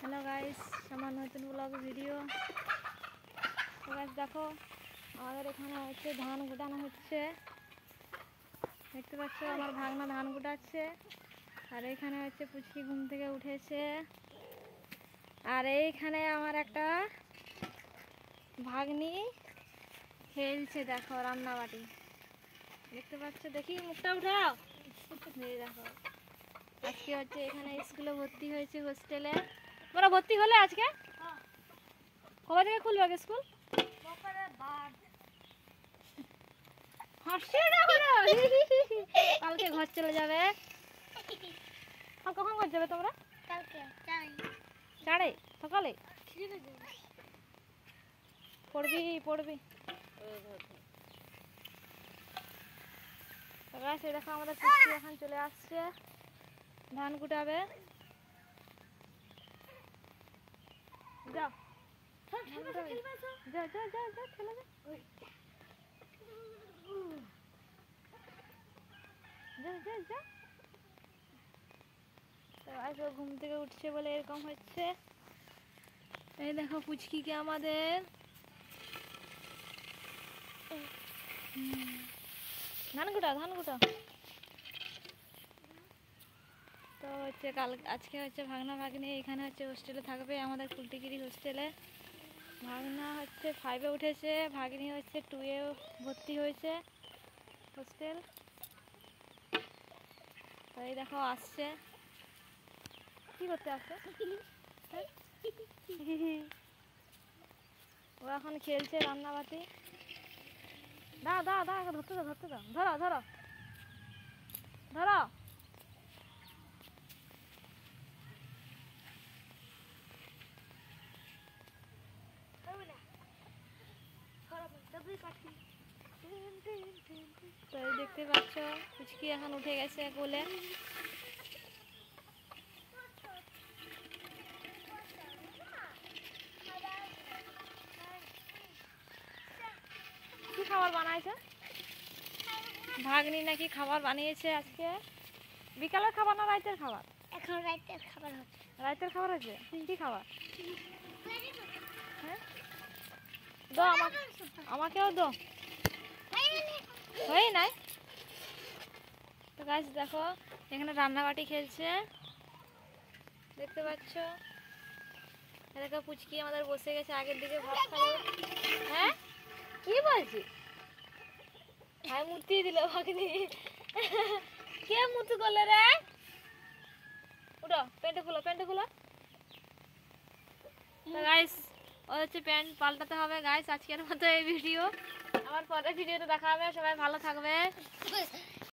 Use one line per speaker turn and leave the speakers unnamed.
Hello guys, আমার নতুন blog video. তো গাইস দেখো, আমাদের এখানে হচ্ছে ধান গুটানো হচ্ছে। দেখতে পাচ্ছ আমার ভাগনা ধান গুটাচ্ছে। আর এইখানে হচ্ছে পুচকি ঘুম থেকে উঠেছে। আর এইখানে আমার একটা ভাগ্নি খেলছে, দেখো রান্নাবাটি। দেখতে পাচ্ছ, দেখি মুখটা উঠাও। এই দেখো, আজকে হচ্ছে এখানে স্কুলে ভর্তি হয়েছে, হোস্টেলে। তোমরা ভর্তি হলে আজকে? কবে থেকে খুলবে আগে স্কুল? হাসি না করো। কালকে ঘর চলে যাবে। আর কখন ঘর যাবে তোমরা? চারে সকালে পড়বি। দেখো আমাদের পুষ্টি এখন চলে আসছে, ধান কুটাবে। যাও যা যা যা যা খেলে যা যা যা। তো আজকে ঘুম থেকে উঠছে বলে এরকম হচ্ছে। এই দেখো পুচকিকে আমাদের ধান কুটা। তো হচ্ছে আজকে হচ্ছে ভাগনা ভাগ্নি এখানে হচ্ছে হোস্টেলে থাকবে, আমাদের কুলটিগিরি হোস্টেলে। ভাগনা হচ্ছে 5-এ উঠেছে, ভাগ্নি হচ্ছে 2-এ ভর্তি হয়েছে হোস্টেল। তো এই দেখো আসছে, কি করতে আসছে? ও এখন খেলছে রান্নাবাটি। দাও ধরতে দাও। ধরো। তো এই দেখতে পাচ্ছ পুচকি এখন উঠে গেছে কোলে। কি খাবার বানাইছে? ভাগ্নি নাকি খাবার বানিয়েছে আজকে। বিকালের খাবার না রাতের খাবার?
এখন রাতের খাবার হচ্ছে।
রাতের খাবার হচ্ছে? কি খাবার? হ্যাঁ, দো আমাকেও দো। হয় নাই। তো গাছ দেখো এখানে রান্নাবাটি খেলছে, দেখতে পাচ্ছ। দেখো পুচকি আমাদের বসে গেছে আগের দিকে ভাত খাবে। হ্যাঁ, কি বলছি? হ্যাঁ, মূর্তি দিল ভাগ্নি। কে মূর্তি করলে রে? উঠো, প্যান্ট খুলো। তো গাইস, ও হচ্ছে প্যান্ট পাল্টাতে হবে। গাইস আজকের মতো এই ভিডিও, আমার পরের ভিডিওতে দেখা হবে। সবাই ভালো থাকবে।